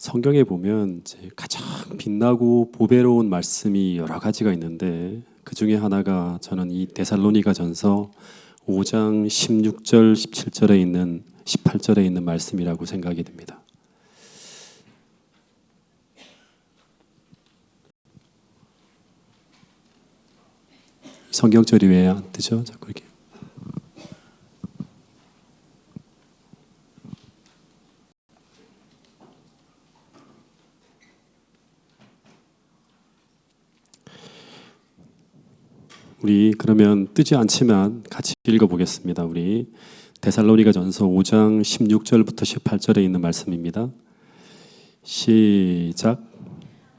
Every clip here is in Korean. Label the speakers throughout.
Speaker 1: 성경에 보면 이제 가장 빛나고 보배로운 말씀이 여러 가지가 있는데 그 중에 하나가 저는 이 데살로니가전서 5장 16절, 17절에 있는 18절에 있는 말씀이라고 생각이 듭니다. 성경절이 왜 안 뜨죠? 자꾸 이렇게. 우리 그러면 뜨지 않지만 같이 읽어보겠습니다. 우리 데살로니가전서 5장 16절부터 18절에 있는 말씀입니다. 시작.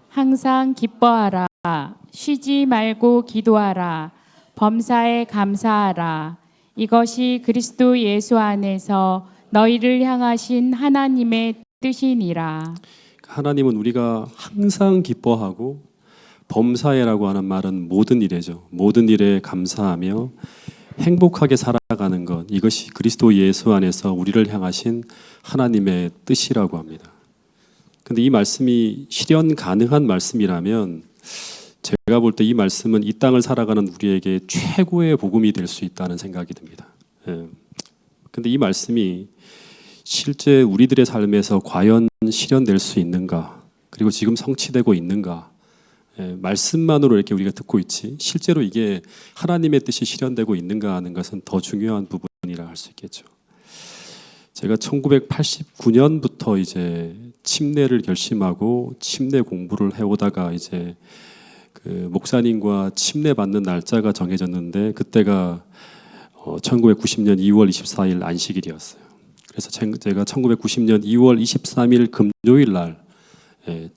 Speaker 2: 항상 기뻐하라. 쉬지 말고 기도하라. 범사에 감사하라. 이것이 그리스도 예수 안에서 너희를 향하신 하나님의 뜻이니라.
Speaker 1: 하나님은 우리가 항상 기뻐하고 범사에라고 하는 말은 모든 일이죠. 모든 일에 감사하며 행복하게 살아가는 것, 이것이 그리스도 예수 안에서 우리를 향하신 하나님의 뜻이라고 합니다. 근데 이 말씀이 실현 가능한 말씀이라면 제가 볼 때 이 말씀은 이 땅을 살아가는 우리에게 최고의 복음이 될 수 있다는 생각이 듭니다. 근데 이 말씀이 실제 우리들의 삶에서 과연 실현될 수 있는가, 그리고 지금 성취되고 있는가, 말씀만으로 이렇게 우리가 듣고 있지 실제로 이게 하나님의 뜻이 실현되고 있는가 하는 것은 더 중요한 부분이라 할 수 있겠죠. 제가 1989년부터 이제 침례를 결심하고 침례 공부를 해오다가 이제 그 목사님과 침례 받는 날짜가 정해졌는데 그때가 1990년 2월 24일 안식일이었어요. 그래서 제가 1990년 2월 23일 금요일 날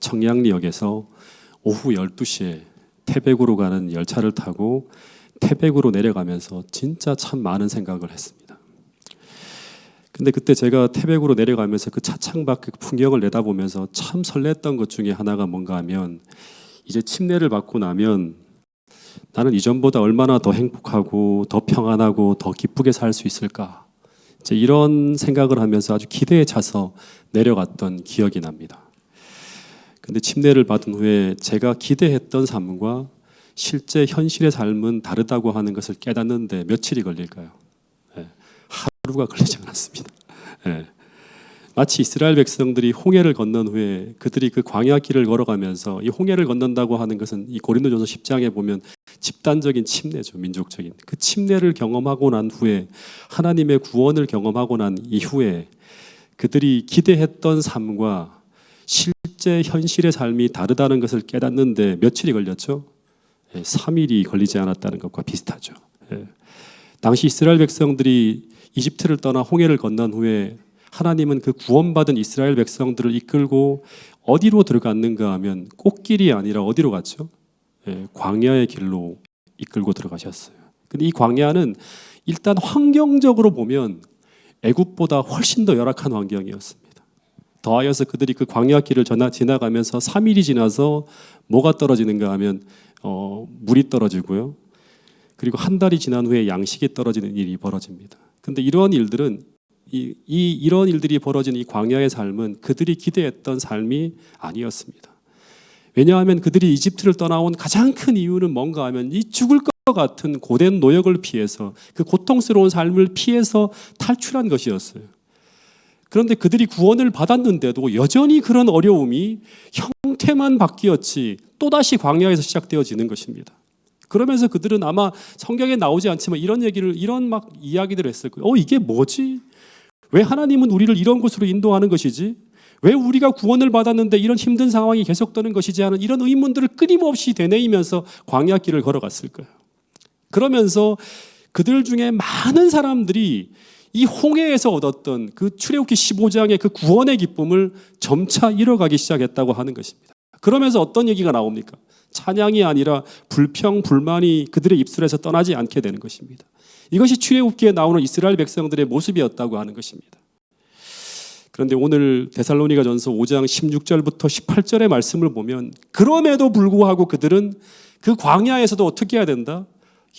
Speaker 1: 청량리역에서 오후 12시에 태백으로 가는 열차를 타고 태백으로 내려가면서 진짜 참 많은 생각을 했습니다. 근데 그때 제가 태백으로 내려가면서 그 차창밖 그 풍경을 내다보면서 참 설렜던 것 중에 하나가 뭔가 하면 이제 침례를 받고 나면 나는 이전보다 얼마나 더 행복하고 더 평안하고 더 기쁘게 살 수 있을까, 이제 이런 생각을 하면서 아주 기대에 차서 내려갔던 기억이 납니다. 근데 침례를 받은 후에 제가 기대했던 삶과 실제 현실의 삶은 다르다고 하는 것을 깨닫는데 며칠이 걸릴까요? 하루가 걸리지 않았습니다. 마치 이스라엘 백성들이 홍해를 건넌 후에 그들이 그 광야 길을 걸어가면서 이 홍해를 건넌다고 하는 것은 이 고린도전서 10장에 보면 집단적인 침례죠. 민족적인 그 침례를 경험하고 난 후에 하나님의 구원을 경험하고 난 이후에 그들이 기대했던 삶과 실제 현실의 삶이 다르다는 것을 깨닫는데 며칠이 걸렸죠? 3일이 걸리지 않았다는 것과 비슷하죠. 당시 이스라엘 백성들이 이집트를 떠나 홍해를 건넌 후에 하나님은 그 구원받은 이스라엘 백성들을 이끌고 어디로 들어갔는가 하면 꽃길이 아니라 어디로 갔죠? 광야의 길로 이끌고 들어가셨어요. 근데 이 광야는 일단 환경적으로 보면 애굽보다 훨씬 더 열악한 환경이었습니다. 더하여서 그들이 그 광야 길을 지나가면서 3일이 지나서 뭐가 떨어지는가 하면 물이 떨어지고요. 그리고 한 달이 지난 후에 양식이 떨어지는 일이 벌어집니다. 근데 이러한 일들은 이런 일들이 벌어진 이 광야의 삶은 그들이 기대했던 삶이 아니었습니다. 왜냐하면 그들이 이집트를 떠나온 가장 큰 이유는 뭔가 하면 이 죽을 것 같은 고된 노역을 피해서 그 고통스러운 삶을 피해서 탈출한 것이었어요. 그런데 그들이 구원을 받았는데도 여전히 그런 어려움이 형태만 바뀌었지 또다시 광야에서 시작되어지는 것입니다. 그러면서 그들은 아마 성경에 나오지 않지만 이런 막 이야기들을 했을 거예요. 이게 뭐지? 왜 하나님은 우리를 이런 곳으로 인도하는 것이지? 왜 우리가 구원을 받았는데 이런 힘든 상황이 계속되는 것이지 하는 이런 의문들을 끊임없이 되뇌이면서 광야 길을 걸어갔을 거예요. 그러면서 그들 중에 많은 사람들이 이 홍해에서 얻었던 그 출애굽기 15장의 그 구원의 기쁨을 점차 잃어가기 시작했다고 하는 것입니다. 그러면서 어떤 얘기가 나옵니까? 찬양이 아니라 불평, 불만이 그들의 입술에서 떠나지 않게 되는 것입니다. 이것이 출애굽기에 나오는 이스라엘 백성들의 모습이었다고 하는 것입니다. 그런데 오늘 데살로니가전서 5장 16절부터 18절의 말씀을 보면 그럼에도 불구하고 그들은 그 광야에서도 어떻게 해야 된다?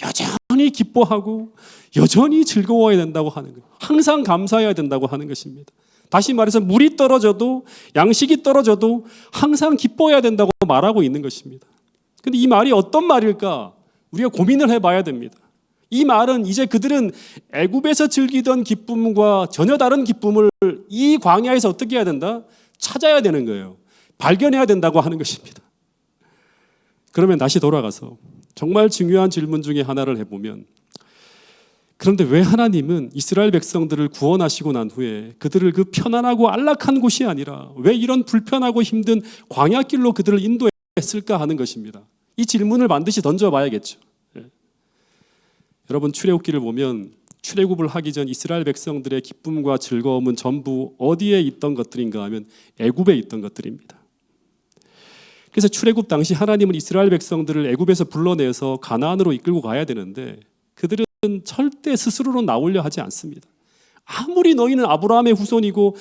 Speaker 1: 여전히 기뻐하고 여전히 즐거워야 된다고 하는 거예요. 항상 감사해야 된다고 하는 것입니다. 다시 말해서 물이 떨어져도 양식이 떨어져도 항상 기뻐해야 된다고 말하고 있는 것입니다. 그런데 이 말이 어떤 말일까? 우리가 고민을 해봐야 됩니다. 이 말은 이제 그들은 애굽에서 즐기던 기쁨과 전혀 다른 기쁨을 이 광야에서 어떻게 해야 된다? 찾아야 되는 거예요. 발견해야 된다고 하는 것입니다. 그러면 다시 돌아가서 정말 중요한 질문 중에 하나를 해보면, 그런데 왜 하나님은 이스라엘 백성들을 구원하시고 난 후에 그들을 그 편안하고 안락한 곳이 아니라 왜 이런 불편하고 힘든 광야길로 그들을 인도했을까 하는 것입니다. 이 질문을 반드시 던져봐야겠죠. 여러분, 출애굽기를 보면 출애굽을 하기 전 이스라엘 백성들의 기쁨과 즐거움은 전부 어디에 있던 것들인가 하면 애굽에 있던 것들입니다. 그래서 출애굽 당시 하나님은 이스라엘 백성들을 애굽에서 불러내서 가나안으로 이끌고 가야 되는데 그들은 절대 스스로로 나오려 하지 않습니다. 아무리 너희는 아브라함의 후손이고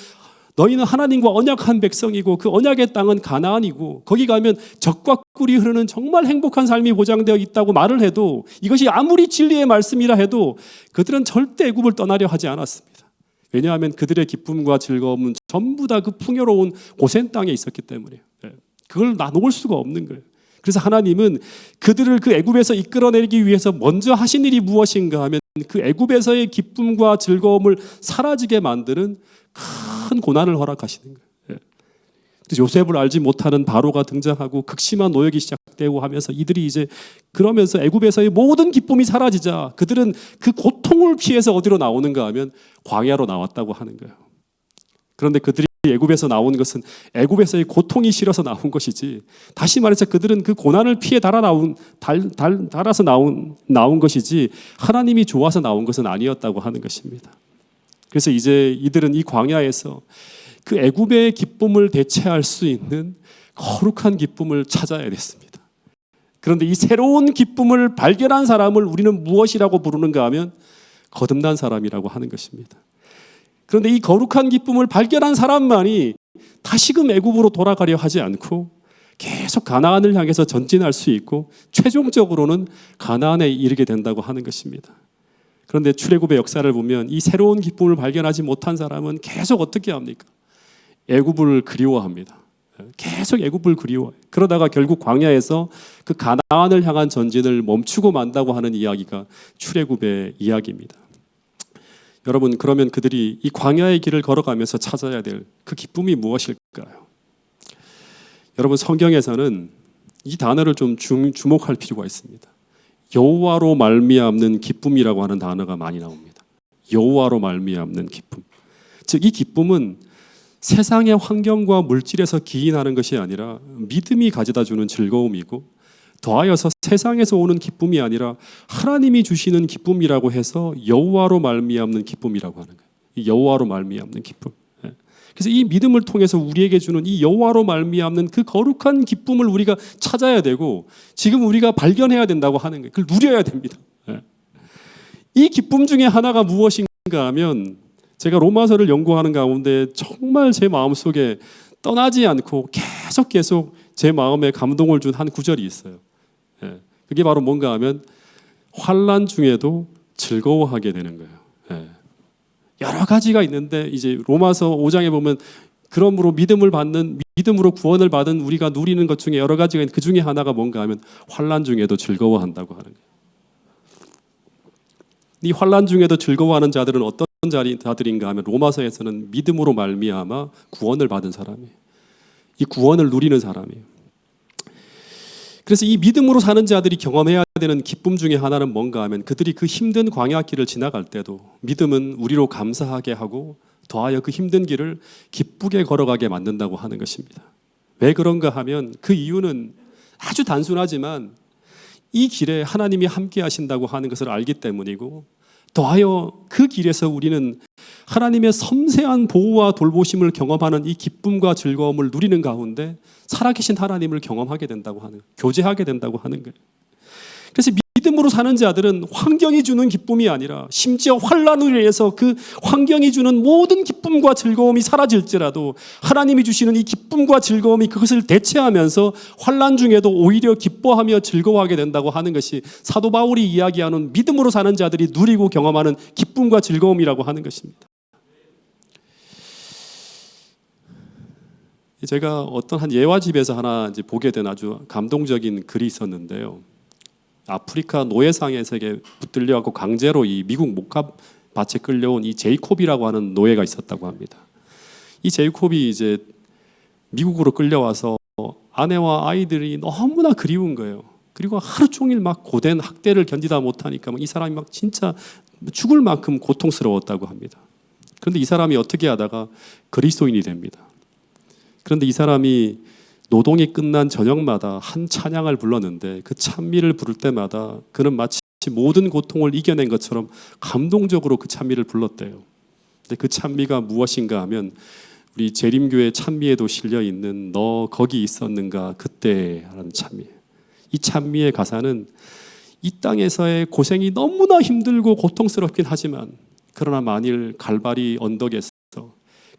Speaker 1: 너희는 하나님과 언약한 백성이고 그 언약의 땅은 가나안이고 거기 가면 젖과 꿀이 흐르는 정말 행복한 삶이 보장되어 있다고 말을 해도, 이것이 아무리 진리의 말씀이라 해도 그들은 절대 애굽을 떠나려 하지 않았습니다. 왜냐하면 그들의 기쁨과 즐거움은 전부 다 그 풍요로운 고센 땅에 있었기 때문이에요. 그걸 나누을 수가 없는 거예요. 그래서 하나님은 그들을 그 애굽에서 이끌어내기 위해서 먼저 하신 일이 무엇인가 하면 그 애굽에서의 기쁨과 즐거움을 사라지게 만드는 큰 고난을 허락하시는 거예요. 그래서 요셉을 알지 못하는 바로가 등장하고 극심한 노역이 시작되고 하면서 이들이 이제 그러면서 애굽에서의 모든 기쁨이 사라지자 그들은 그 고통을 피해서 어디로 나오는가 하면 광야로 나왔다고 하는 거예요. 그런데 그들이 애굽에서 나온 것은 애굽에서의 고통이 싫어서 나온 것이지, 다시 말해서 그들은 그 고난을 피해 달아서 나온 것이지 하나님이 좋아서 나온 것은 아니었다고 하는 것입니다. 그래서 이제 이들은 이 광야에서 그 애굽의 기쁨을 대체할 수 있는 거룩한 기쁨을 찾아야 됐습니다. 그런데 이 새로운 기쁨을 발견한 사람을 우리는 무엇이라고 부르는가 하면 거듭난 사람이라고 하는 것입니다. 그런데 이 거룩한 기쁨을 발견한 사람만이 다시금 애굽으로 돌아가려 하지 않고 계속 가나안을 향해서 전진할 수 있고 최종적으로는 가나안에 이르게 된다고 하는 것입니다. 그런데 출애굽의 역사를 보면 이 새로운 기쁨을 발견하지 못한 사람은 계속 어떻게 합니까? 애굽을 그리워합니다. 계속 애굽을 그리워해요. 그러다가 결국 광야에서 그 가나안을 향한 전진을 멈추고 만다고 하는 이야기가 출애굽의 이야기입니다. 여러분, 그러면 그들이 이 광야의 길을 걸어가면서 찾아야 될 그 기쁨이 무엇일까요? 여러분, 성경에서는 이 단어를 좀 주목할 필요가 있습니다. 여호와로 말미암는 기쁨이라고 하는 단어가 많이 나옵니다. 여호와로 말미암는 기쁨. 즉, 이 기쁨은 세상의 환경과 물질에서 기인하는 것이 아니라 믿음이 가져다 주는 즐거움이고, 더하여서 세상에서 오는 기쁨이 아니라 하나님이 주시는 기쁨이라고 해서 여호와로 말미암는 기쁨이라고 하는 거예요. 이 여호와로 말미암는 기쁨. 그래서 이 믿음을 통해서 우리에게 주는 이 여호와로 말미암는 그 거룩한 기쁨을 우리가 찾아야 되고 지금 우리가 발견해야 된다고 하는 거예요. 그걸 누려야 됩니다. 이 기쁨 중에 하나가 무엇인가 하면, 제가 로마서를 연구하는 가운데 정말 제 마음속에 떠나지 않고 계속 제 마음에 감동을 준 한 구절이 있어요. 그게 바로 뭔가 하면 환난 중에도 즐거워하게 되는 거예요. 여러 가지가 있는데 이제 로마서 5장에 보면 그러므로 믿음으로 구원을 받은 우리가 누리는 것 중에 여러 가지가 있는데 그 중에 하나가 뭔가 하면 환난 중에도 즐거워한다고 하는 거예요. 이 환난 중에도 즐거워하는 자들은 어떤 자들인가 하면 로마서에서는 믿음으로 말미암아 구원을 받은 사람이에요. 이 구원을 누리는 사람이에요. 그래서 이 믿음으로 사는 자들이 경험해야 되는 기쁨 중에 하나는 뭔가 하면 그들이 그 힘든 광야길을 지나갈 때도 믿음은 우리로 감사하게 하고 더하여 그 힘든 길을 기쁘게 걸어가게 만든다고 하는 것입니다. 왜 그런가 하면 그 이유는 아주 단순하지만 이 길에 하나님이 함께 하신다고 하는 것을 알기 때문이고, 더하여 그 길에서 우리는 하나님의 섬세한 보호와 돌보심을 경험하는 이 기쁨과 즐거움을 누리는 가운데 살아계신 하나님을 경험하게 된다고 하는, 교제하게 된다고 하는 거예요. 그래서 믿음으로 사는 자들은 환경이 주는 기쁨이 아니라 심지어 환난으로 인해서 그 환경이 주는 모든 기쁨과 즐거움이 사라질지라도 하나님이 주시는 이 기쁨과 즐거움이 그것을 대체하면서 환난 중에도 오히려 기뻐하며 즐거워하게 된다고 하는 것이 사도 바울이 이야기하는 믿음으로 사는 자들이 누리고 경험하는 기쁨과 즐거움이라고 하는 것입니다. 제가 어떤 한 예화집에서 하나 이제 보게 된 아주 감동적인 글이 있었는데요. 아프리카 노예상에서 붙들려 갖고 강제로 이 미국 목값 밭에 끌려온 이 제이콥이라고 하는 노예가 있었다고 합니다. 이 제이콥이 이제 미국으로 끌려와서 아내와 아이들이 너무나 그리운 거예요. 그리고 하루 종일 막 고된 학대를 견디다 못하니까 이 사람이 막 진짜 죽을 만큼 고통스러웠다고 합니다. 그런데 이 사람이 어떻게 하다가 그리스도인이 됩니다. 그런데 이 사람이 노동이 끝난 저녁마다 한 찬양을 불렀는데 그 찬미를 부를 때마다 그는 마치 모든 고통을 이겨낸 것처럼 감동적으로 그 찬미를 불렀대요. 근데 그 찬미가 무엇인가 하면 우리 재림교회 찬미에도 실려 있는 너 거기 있었는가 그때라는 찬미예요. 이 찬미의 가사는 이 땅에서의 고생이 너무나 힘들고 고통스럽긴 하지만 그러나 만일 갈바리 언덕에서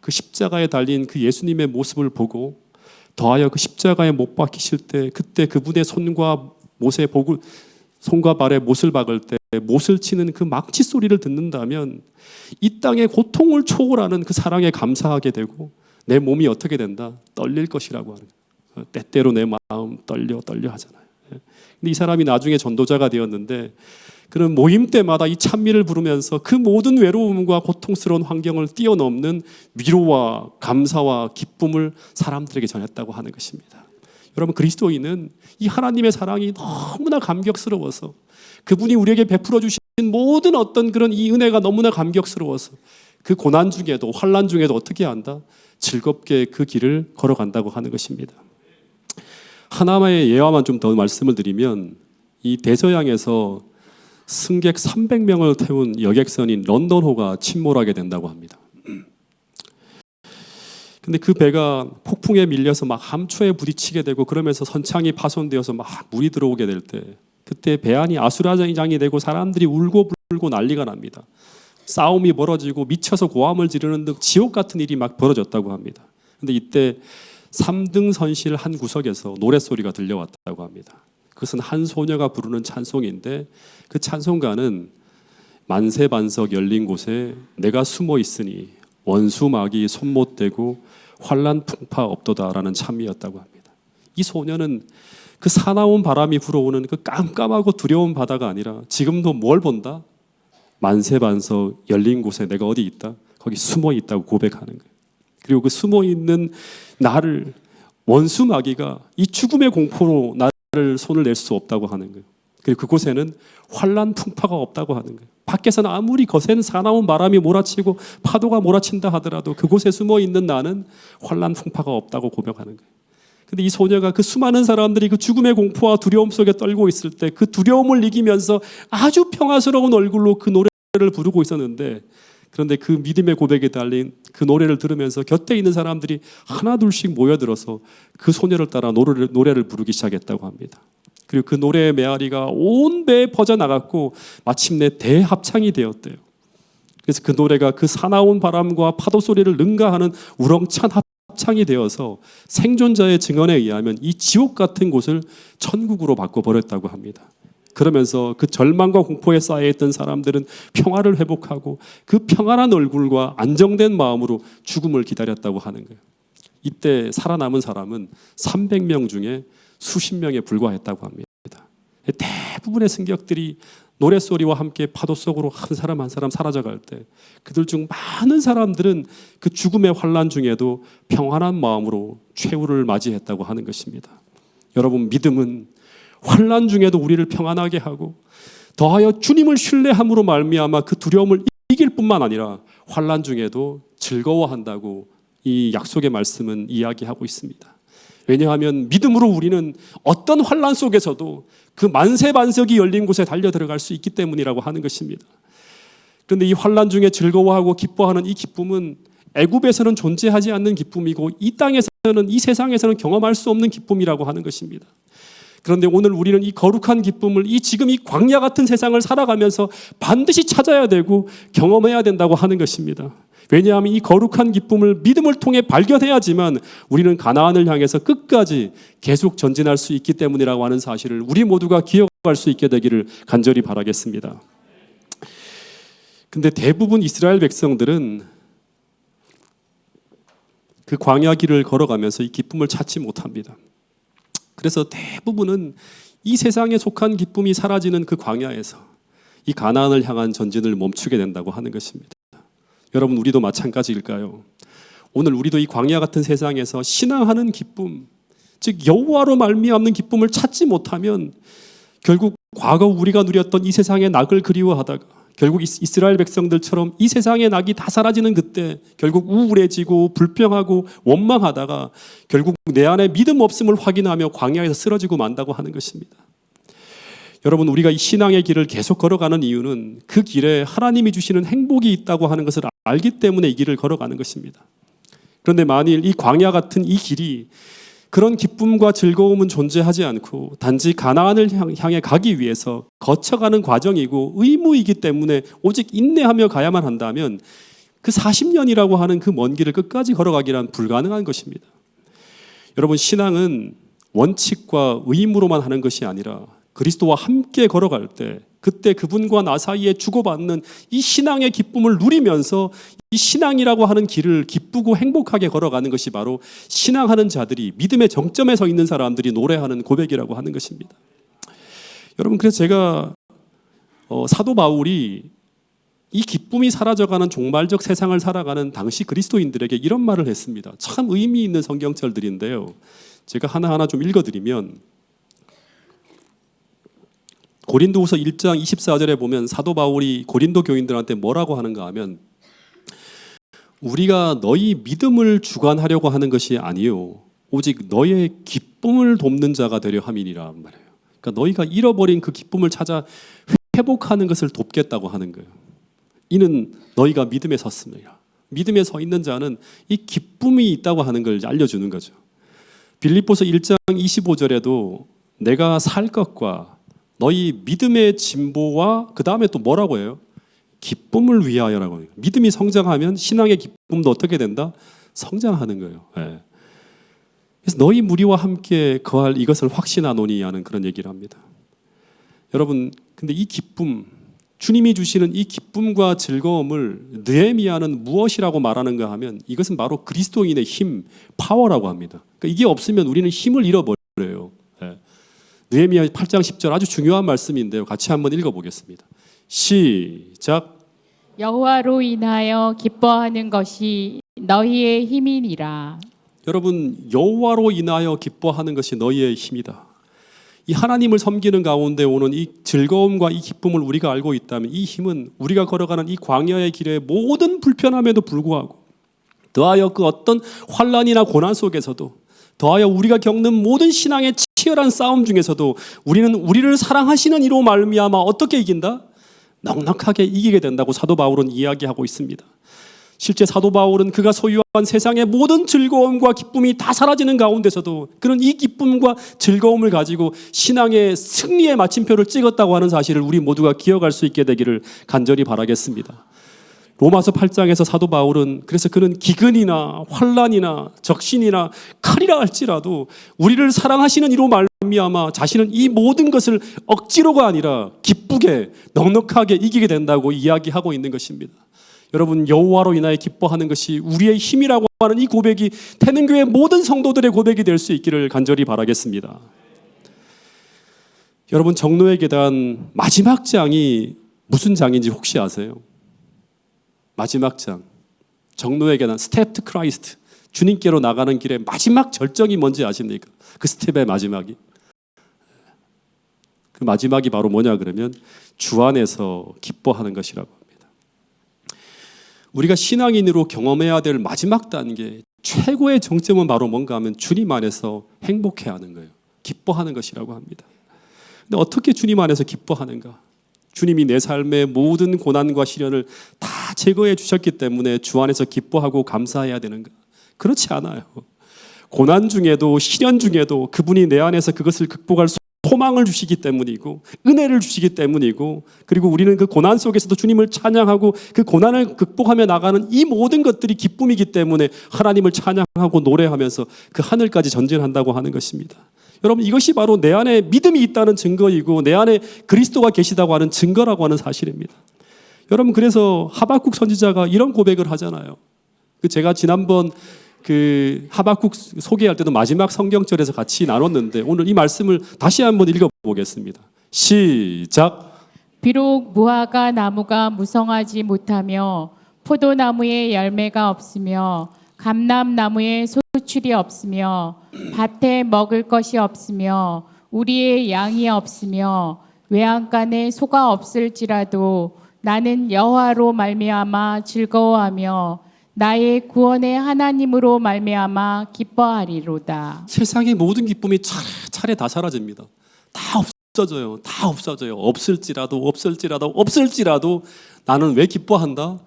Speaker 1: 그 십자가에 달린 그 예수님의 모습을 보고 더하여 그 십자가에 못 박히실 때 그때 그분의 손과 발에 못을 박을 때 못을 치는 그 망치 소리를 듣는다면 이 땅의 고통을 초월하는 그 사랑에 감사하게 되고 내 몸이 어떻게 된다? 떨릴 것이라고 하는 거예요. 때때로 내 마음 떨려 하잖아요. 근데 이 사람이 나중에 전도자가 되었는데 그런 모임 때마다 이 찬미를 부르면서 그 모든 외로움과 고통스러운 환경을 뛰어넘는 위로와 감사와 기쁨을 사람들에게 전했다고 하는 것입니다. 여러분, 그리스도인은 이 하나님의 사랑이 너무나 감격스러워서 그분이 우리에게 베풀어 주신 모든 어떤 그런 이 은혜가 너무나 감격스러워서 그 고난 중에도 환난 중에도 어떻게 한다? 즐겁게 그 길을 걸어간다고 하는 것입니다. 하나의 예화만 좀 더 말씀을 드리면 이 대서양에서 승객 300명을 태운 여객선인 런던호가 침몰하게 된다고 합니다. 근데 그 배가 폭풍에 밀려서 막 함초에 부딪히게 되고 그러면서 선창이 파손되어서 막 물이 들어오게 될 때 그때 배 안이 아수라장이 되고 사람들이 울고 불고 난리가 납니다. 싸움이 벌어지고 미쳐서 고함을 지르는 등 지옥 같은 일이 막 벌어졌다고 합니다. 근데 이때 3등 선실 한 구석에서 노랫소리가 들려왔다고 합니다. 그것은 한 소녀가 부르는 찬송인데 그 찬송가는 만세반석 열린 곳에 내가 숨어 있으니 원수막이 손 못 대고 환란 풍파 없도다라는 찬미였다고 합니다. 이 소녀는 그 사나운 바람이 불어오는 그 깜깜하고 두려운 바다가 아니라 지금도 뭘 본다? 만세반석 열린 곳에 내가 어디 있다? 거기 숨어 있다고 고백하는 거예요. 그리고 그 숨어 있는 나를 원수 마귀가 이 죽음의 공포로 나를 손을 낼 수 없다고 하는 거예요. 그리고 그곳에는 환란 풍파가 없다고 하는 거예요. 밖에서는 아무리 거센 사나운 바람이 몰아치고 파도가 몰아친다 하더라도 그곳에 숨어 있는 나는 환란 풍파가 없다고 고백하는 거예요. 근데 이 소녀가 그 수많은 사람들이 그 죽음의 공포와 두려움 속에 떨고 있을 때 그 두려움을 이기면서 아주 평화스러운 얼굴로 그 노래를 부르고 있었는데 그런데 그 믿음의 고백에 달린 그 노래를 들으면서 곁에 있는 사람들이 하나둘씩 모여들어서 그 소녀를 따라 노래를 부르기 시작했다고 합니다. 그리고 그 노래의 메아리가 온 배에 퍼져나갔고 마침내 대합창이 되었대요. 그래서 그 노래가 그 사나운 바람과 파도 소리를 능가하는 우렁찬 합창이 되어서 생존자의 증언에 의하면 이 지옥 같은 곳을 천국으로 바꿔버렸다고 합니다. 그러면서 그 절망과 공포에 쌓여있던 사람들은 평화를 회복하고 그 평안한 얼굴과 안정된 마음으로 죽음을 기다렸다고 하는 거예요. 이때 살아남은 사람은 300명 중에 수십 명에 불과했다고 합니다. 대부분의 승객들이 노랫소리와 함께 파도 속으로 한 사람 한 사람 사라져갈 때 그들 중 많은 사람들은 그 죽음의 환난 중에도 평안한 마음으로 최후를 맞이했다고 하는 것입니다. 여러분, 믿음은 환난 중에도 우리를 평안하게 하고 더하여 주님을 신뢰함으로 말미암아 그 두려움을 이길 뿐만 아니라 환난 중에도 즐거워한다고 이 약속의 말씀은 이야기하고 있습니다. 왜냐하면 믿음으로 우리는 어떤 환난 속에서도 그 만세반석이 열린 곳에 달려 들어갈 수 있기 때문이라고 하는 것입니다. 그런데 이 환난 중에 즐거워하고 기뻐하는 이 기쁨은 애굽에서는 존재하지 않는 기쁨이고 이 땅에서는 이 세상에서는 경험할 수 없는 기쁨이라고 하는 것입니다. 그런데 오늘 우리는 이 거룩한 기쁨을 지금 이 광야 같은 세상을 살아가면서 반드시 찾아야 되고 경험해야 된다고 하는 것입니다. 왜냐하면 이 거룩한 기쁨을 믿음을 통해 발견해야지만 우리는 가나안을 향해서 끝까지 계속 전진할 수 있기 때문이라고 하는 사실을 우리 모두가 기억할 수 있게 되기를 간절히 바라겠습니다. 근데 대부분 이스라엘 백성들은 그 광야 길을 걸어가면서 이 기쁨을 찾지 못합니다. 그래서 대부분은 이 세상에 속한 기쁨이 사라지는 그 광야에서 이 가나안을 향한 전진을 멈추게 된다고 하는 것입니다. 여러분, 우리도 마찬가지일까요? 오늘 우리도 이 광야 같은 세상에서 신앙하는 기쁨, 즉 여호와로 말미암는 기쁨을 찾지 못하면 결국 과거 우리가 누렸던 이 세상의 낙을 그리워하다가 결국 이스라엘 백성들처럼 이 세상의 낙이 다 사라지는 그때 결국 우울해지고 불평하고 원망하다가 결국 내 안에 믿음 없음을 확인하며 광야에서 쓰러지고 만다고 하는 것입니다. 여러분, 우리가 이 신앙의 길을 계속 걸어가는 이유는 그 길에 하나님이 주시는 행복이 있다고 하는 것을 알기 때문에 이 길을 걸어가는 것입니다. 그런데 만일 이 광야 같은 이 길이 그런 기쁨과 즐거움은 존재하지 않고 단지 가나안을 향해 가기 위해서 거쳐가는 과정이고 의무이기 때문에 오직 인내하며 가야만 한다면 그 40년이라고 하는 그 먼 길을 끝까지 걸어가기란 불가능한 것입니다. 여러분, 신앙은 원칙과 의무로만 하는 것이 아니라 그리스도와 함께 걸어갈 때 그때 그분과 나 사이에 주고받는 이 신앙의 기쁨을 누리면서 이 신앙이라고 하는 길을 기쁘고 행복하게 걸어가는 것이 바로 신앙하는 자들이 믿음의 정점에 서 있는 사람들이 노래하는 고백이라고 하는 것입니다. 여러분, 그래서 제가 사도 바울이 이 기쁨이 사라져가는 종말적 세상을 살아가는 당시 그리스도인들에게 이런 말을 했습니다. 참 의미 있는 성경절들인데요. 제가 하나하나 좀 읽어드리면 고린도후서 1장 24절에 보면 사도 바울이 고린도 교인들한테 뭐라고 하는가 하면 우리가 너희 믿음을 주관하려고 하는 것이 아니요 오직 너의 기쁨을 돕는 자가 되려 함이니라 말해요. 그러니까 너희가 잃어버린 그 기쁨을 찾아 회복하는 것을 돕겠다고 하는 거예요. 이는 너희가 믿음에 섰습니다. 믿음에 서 있는 자는 이 기쁨이 있다고 하는 걸 알려주는 거죠. 빌립보서 1장 25절에도 내가 살 것과 너희 믿음의 진보와 그 다음에 또 뭐라고 해요? 기쁨을 위하여라고 해요. 믿음이 성장하면 신앙의 기쁨도 어떻게 된다? 성장하는 거예요. 네. 그래서 너희 무리와 함께 거할 이것을 확신하노니 하는 그런 얘기를 합니다. 여러분, 근데 이 기쁨, 주님이 주시는 이 기쁨과 즐거움을 느헤미야는 무엇이라고 말하는가 하면 이것은 바로 그리스도인의 힘, 파워라고 합니다. 그러니까 이게 없으면 우리는 힘을 잃어버려요. 네. 느헤미야 8장 10절 아주 중요한 말씀인데요. 같이 한번 읽어보겠습니다. 시작.
Speaker 2: 여호와로 인하여 기뻐하는 것이 너희의 힘이니라.
Speaker 1: 여러분, 여호와로 인하여 기뻐하는 것이 너희의 힘이다. 이 하나님을 섬기는 가운데 오는 이 즐거움과 이 기쁨을 우리가 알고 있다면 이 힘은 우리가 걸어가는 이 광야의 길의 모든 불편함에도 불구하고 더하여 그 어떤 환난이나 고난 속에서도 더하여 우리가 겪는 모든 신앙의 치열한 싸움 중에서도 우리는 우리를 사랑하시는 이로 말미암아 어떻게 이긴다? 넉넉하게 이기게 된다고 사도 바울은 이야기하고 있습니다. 실제 사도 바울은 그가 소유한 세상의 모든 즐거움과 기쁨이 다 사라지는 가운데서도 그런 이 기쁨과 즐거움을 가지고 신앙의 승리의 마침표를 찍었다고 하는 사실을 우리 모두가 기억할 수 있게 되기를 간절히 바라겠습니다. 로마서 8장에서 사도 바울은 그래서 그는 기근이나 환난이나 적신이나 칼이라 할지라도 우리를 사랑하시는 이로 말미암아 자신은 이 모든 것을 억지로가 아니라 기쁘게 넉넉하게 이기게 된다고 이야기하고 있는 것입니다. 여러분, 여호와로 인하여 기뻐하는 것이 우리의 힘이라고 하는 이 고백이 태능교회 모든 성도들의 고백이 될 수 있기를 간절히 바라겠습니다. 여러분, 정노의 계단 마지막 장이 무슨 장인지 혹시 아세요? 마지막 장, 정노의 계단, 스텝 투 크라이스트, 주님께로 나가는 길의 마지막 절정이 뭔지 아십니까? 그 스텝의 마지막이, 그 마지막이 바로 뭐냐 그러면 주 안에서 기뻐하는 것이라고 합니다. 우리가 신앙인으로 경험해야 될 마지막 단계, 최고의 정점은 바로 뭔가 하면 주님 안에서 행복해하는 거예요. 기뻐하는 것이라고 합니다. 근데 어떻게 주님 안에서 기뻐하는가? 주님이 내 삶의 모든 고난과 시련을 다 제거해 주셨기 때문에 주 안에서 기뻐하고 감사해야 되는가? 그렇지 않아요. 고난 중에도 시련 중에도 그분이 내 안에서 그것을 극복할 소망을 주시기 때문이고 은혜를 주시기 때문이고 그리고 우리는 그 고난 속에서도 주님을 찬양하고 그 고난을 극복하며 나가는 이 모든 것들이 기쁨이기 때문에 하나님을 찬양하고 노래하면서 그 하늘까지 전진한다고 하는 것입니다. 여러분, 이것이 바로 내 안에 믿음이 있다는 증거이고 내 안에 그리스도가 계시다고 하는 증거라고 하는 사실입니다. 여러분, 그래서 하박국 선지자가 이런 고백을 하잖아요. 제가 지난번 그 하박국 소개할 때도 마지막 성경절에서 같이 나눴는데 오늘 이 말씀을 다시 한번 읽어보겠습니다. 시작.
Speaker 2: 비록 무화과 나무가 무성하지 못하며 포도나무에 열매가 없으며 감람나무에 소출이 없으며 밭에 먹을 것이 없으며 우리의 양이 없으며 외양간에 소가 없을지라도 나는 여호와로 말미암아 즐거워하며 나의 구원의 하나님으로 말미암아 기뻐하리로다.
Speaker 1: 세상의 모든 기쁨이 차례 다 사라집니다. 다 없어져요. 다 없어져요. 없을지라도 나는 왜 기뻐한다?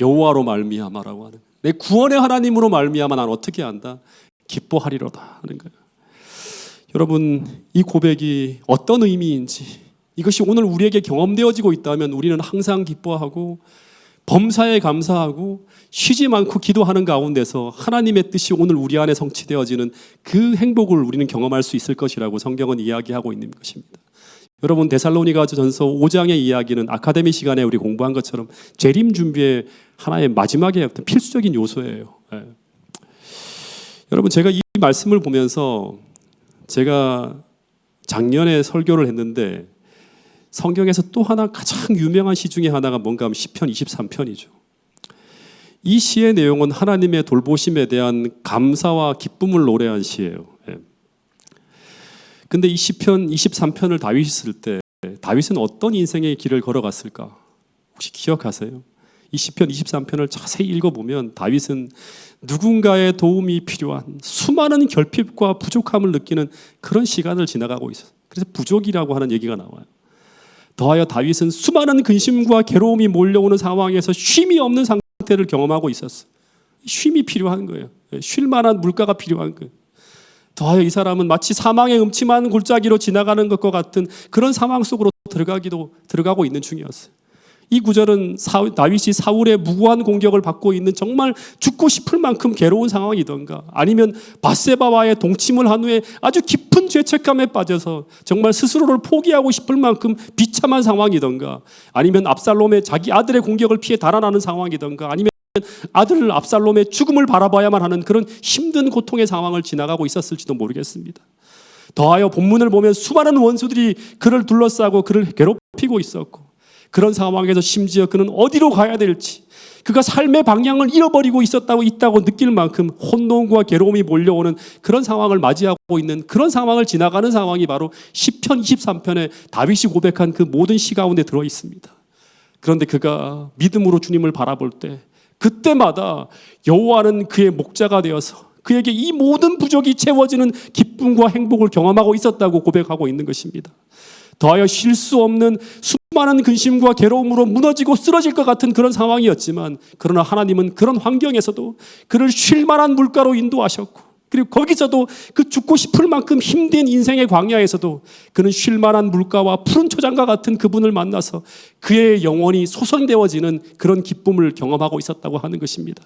Speaker 1: 여호와로 말미암아라고 하는. 내 구원의 하나님으로 말미암아 나는 어떻게 한다? 기뻐하리로다 하는 거예요. 여러분, 이 고백이 어떤 의미인지 이것이 오늘 우리에게 경험되어지고 있다면 우리는 항상 기뻐하고 범사에 감사하고 쉬지 않고 기도하는 가운데서 하나님의 뜻이 오늘 우리 안에 성취되어지는 그 행복을 우리는 경험할 수 있을 것이라고 성경은 이야기하고 있는 것입니다. 여러분, 데살로니가전서 5장의 이야기는 아카데미 시간에 우리 공부한 것처럼 재림 준비의 하나의 마지막의 어떤 필수적인 요소예요. 예. 여러분, 제가 이 말씀을 보면서 제가 작년에 설교를 했는데 성경에서 또 하나 가장 유명한 시 중에 하나가 뭔가 하면 시편 23편이죠. 이 시의 내용은 하나님의 돌보심에 대한 감사와 기쁨을 노래한 시예요. 근데 이 시편 23편을 다윗이 쓸 때 다윗은 어떤 인생의 길을 걸어갔을까? 혹시 기억하세요? 이 시편 23편을 자세히 읽어보면 다윗은 누군가의 도움이 필요한 수많은 결핍과 부족함을 느끼는 그런 시간을 지나가고 있어요. 그래서 부족이라고 하는 얘기가 나와요. 더하여 다윗은 수많은 근심과 괴로움이 몰려오는 상황에서 쉼이 없는 상태를 경험하고 있었어요. 쉼이 필요한 거예요. 쉴 만한 물가가 필요한 거예요. 더하여 이 사람은 마치 사망의 음침한 골짜기로 지나가는 것과 같은 그런 상황 속으로 들어가고 있는 중이었어요. 이 구절은 다윗이 사울의 무고한 공격을 받고 있는 정말 죽고 싶을 만큼 괴로운 상황이던가 아니면 밧세바와의 동침을 한 후에 아주 깊은 죄책감에 빠져서 정말 스스로를 포기하고 싶을 만큼 비참한 상황이던가 아니면 압살롬의 자기 아들의 공격을 피해 달아나는 상황이던가 아니면 아들 압살롬의 죽음을 바라봐야만 하는 그런 힘든 고통의 상황을 지나가고 있었을지도 모르겠습니다. 더하여 본문을 보면 수많은 원수들이 그를 둘러싸고 그를 괴롭히고 있었고 그런 상황에서 심지어 그는 어디로 가야 될지 그가 삶의 방향을 잃어버리고 있다고 느낄 만큼 혼돈과 괴로움이 몰려오는 그런 상황을 맞이하고 있는 그런 상황을 지나가는 상황이 바로 시편 23편에 다윗이 고백한 그 모든 시 가운데 들어 있습니다. 그런데 그가 믿음으로 주님을 바라볼 때 그때마다 여호와는 그의 목자가 되어서 그에게 이 모든 부족이 채워지는 기쁨과 행복을 경험하고 있었다고 고백하고 있는 것입니다. 더하여 쉴 수 없는 수많은 근심과 괴로움으로 무너지고 쓰러질 것 같은 그런 상황이었지만 그러나 하나님은 그런 환경에서도 그를 쉴 만한 물가로 인도하셨고 그리고 거기서도 그 죽고 싶을 만큼 힘든 인생의 광야에서도 그는 쉴 만한 물가와 푸른 초장과 같은 그분을 만나서 그의 영혼이 소성되어지는 그런 기쁨을 경험하고 있었다고 하는 것입니다.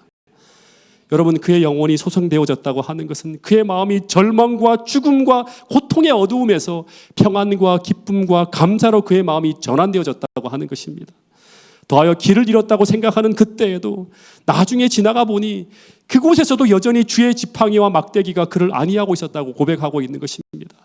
Speaker 1: 여러분, 그의 영혼이 소성되어졌다고 하는 것은 그의 마음이 절망과 죽음과 고통의 어두움에서 평안과 기쁨과 감사로 그의 마음이 전환되어졌다고 하는 것입니다. 더하여 길을 잃었다고 생각하는 그때에도 나중에 지나가 보니 그곳에서도 여전히 주의 지팡이와 막대기가 그를 안위하고 있었다고 고백하고 있는 것입니다.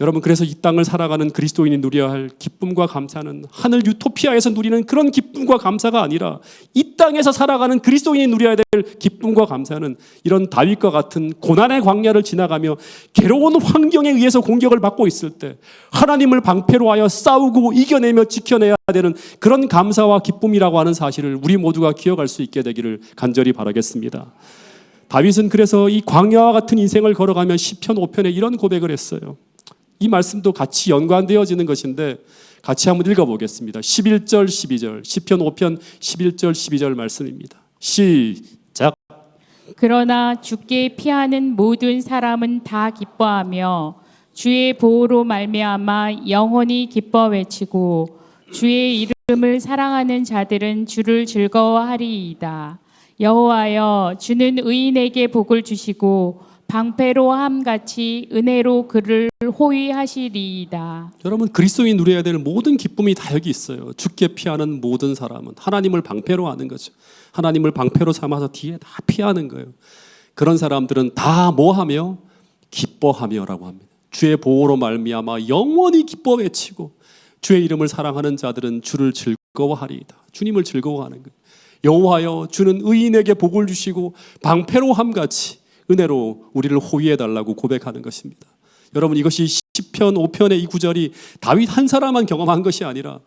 Speaker 1: 여러분, 그래서 이 땅을 살아가는 그리스도인이 누려야 할 기쁨과 감사는 하늘 유토피아에서 누리는 그런 기쁨과 감사가 아니라 이 땅에서 살아가는 그리스도인이 누려야 될 기쁨과 감사는 이런 다윗과 같은 고난의 광야를 지나가며 괴로운 환경에 의해서 공격을 받고 있을 때 하나님을 방패로 하여 싸우고 이겨내며 지켜내야 되는 그런 감사와 기쁨이라고 하는 사실을 우리 모두가 기억할 수 있게 되기를 간절히 바라겠습니다. 다윗은 그래서 이 광야와 같은 인생을 걸어가며 시편 5편에 이런 고백을 했어요. 이 말씀도 같이 연관되어지는 것인데 같이 한번 읽어보겠습니다. 11절 12절 시편 5편 11절 12절 말씀입니다. 시작.
Speaker 2: 그러나 주께 피하는 모든 사람은 다 기뻐하며 주의 보호로 말미암아 영원히 기뻐 외치고 주의 이름을 사랑하는 자들은 주를 즐거워하리이다. 여호와여, 주는 의인에게 복을 주시고 방패로 함같이 은혜로 그를 호위하시리이다.
Speaker 1: 여러분, 그리스도인이 누려야 될 모든 기쁨이 다 여기 있어요. 주께 피하는 모든 사람은 하나님을 방패로 하는 거죠. 하나님을 방패로 삼아서 뒤에 다 피하는 거예요. 그런 사람들은 다 뭐하며? 기뻐하며라고 합니다. 주의 보호로 말미암아 영원히 기뻐 외치고 주의 이름을 사랑하는 자들은 주를 즐거워하리이다. 주님을 즐거워하는 거예요. 여호와여, 주는 의인에게 복을 주시고 방패로 함같이 은혜로 우리를 호위해 달라고 고백하는 것입니다. 여러분, 이것이 시편 5편의 이 구절이 다윗 한 사람만 경험한 것이 아니라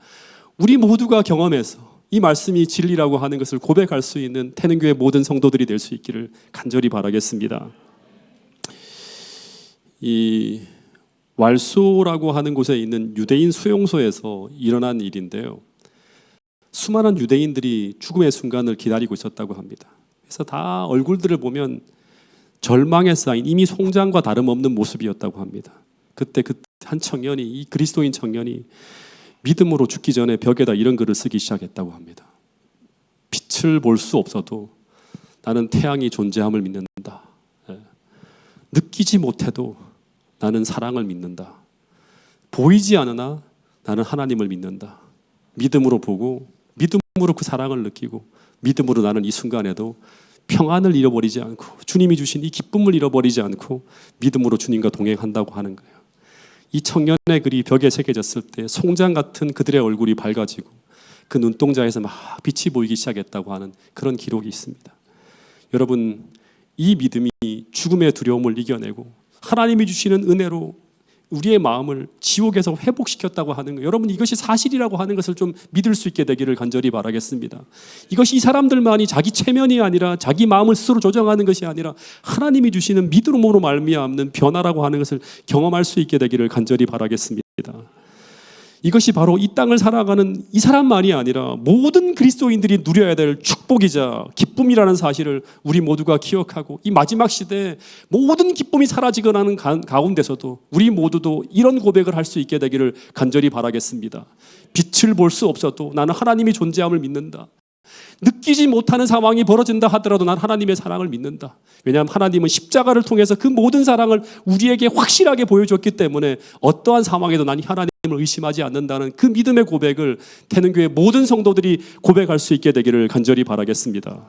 Speaker 1: 우리 모두가 경험해서 이 말씀이 진리라고 하는 것을 고백할 수 있는 태능교회 모든 성도들이 될 수 있기를 간절히 바라겠습니다. 이 왈소라고 하는 곳에 있는 유대인 수용소에서 일어난 일인데요. 수많은 유대인들이 죽음의 순간을 기다리고 있었다고 합니다. 그래서 다 얼굴들을 보면 절망에 쌓인 이미 송장과 다름없는 모습이었다고 합니다. 그때 한 청년이, 이 그리스도인 청년이 믿음으로 죽기 전에 벽에다 이런 글을 쓰기 시작했다고 합니다. 빛을 볼 수 없어도 나는 태양이 존재함을 믿는다. 느끼지 못해도 나는 사랑을 믿는다. 보이지 않으나 나는 하나님을 믿는다. 믿음으로 보고 믿음으로 그 사랑을 느끼고 믿음으로 나는 이 순간에도 평안을 잃어버리지 않고 주님이 주신 이 기쁨을 잃어버리지 않고 믿음으로 주님과 동행한다고 하는 거예요. 이 청년의 글이 벽에 새겨졌을 때 송장 같은 그들의 얼굴이 밝아지고 그 눈동자에서 막 빛이 보이기 시작했다고 하는 그런 기록이 있습니다. 여러분, 이 믿음이 죽음의 두려움을 이겨내고 하나님이 주시는 은혜로 우리의 마음을 지옥에서 회복시켰다고 하는 거예요. 여러분, 이것이 사실이라고 하는 것을 좀 믿을 수 있게 되기를 간절히 바라겠습니다. 이것이 이 사람들만이 자기 체면이 아니라 자기 마음을 스스로 조정하는 것이 아니라 하나님이 주시는 믿음으로 말미암는 변화라고 하는 것을 경험할 수 있게 되기를 간절히 바라겠습니다. 이것이 바로 이 땅을 살아가는 이 사람만이 아니라 모든 그리스도인들이 누려야 될 축복이자 기쁨이라는 사실을 우리 모두가 기억하고 이 마지막 시대에 모든 기쁨이 사라지거나 하는 가운데서도 우리 모두도 이런 고백을 할 수 있게 되기를 간절히 바라겠습니다. 빛을 볼 수 없어도 나는 하나님이 존재함을 믿는다. 느끼지 못하는 상황이 벌어진다 하더라도 난 하나님의 사랑을 믿는다. 왜냐하면 하나님은 십자가를 통해서 그 모든 사랑을 우리에게 확실하게 보여줬기 때문에 어떠한 상황에도 난 하나님을 의심하지 않는다는 그 믿음의 고백을 태능교회 모든 성도들이 고백할 수 있게 되기를 간절히 바라겠습니다.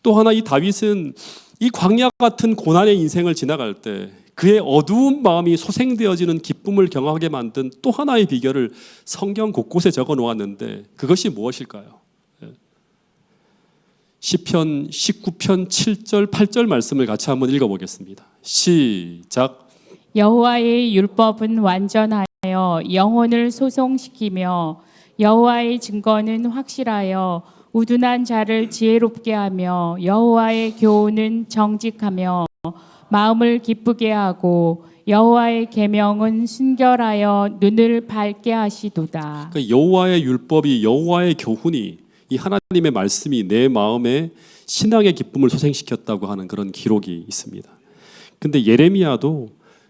Speaker 1: 또 하나, 이 다윗은 이 광야 같은 고난의 인생을 지나갈 때 그의 어두운 마음이 소생되어지는 기쁨을 경험하게 만든 또 하나의 비결을 성경 곳곳에 적어 놓았는데 그것이 무엇일까요? 시편 19편 7절 8절 말씀을 같이 한번 읽어보겠습니다. 시작.
Speaker 2: 여호와의 율법은 완전하여 영혼을 소송시키며 여호와의 증거는 확실하여 우둔한 자를 지혜롭게 하며 여호와의 교훈은 정직하며 마음을 기쁘게 하고 여호와의 계명은 순결하여 눈을 밝게 하시도다.
Speaker 1: 그러니까 여호와의 율법이, 여호와의 교훈이, 이 하나님의 말씀이 내 마음에 신앙의 기쁨을 소생시켰다고 하는 그런 기록이 있습니다. 근데 예레미야도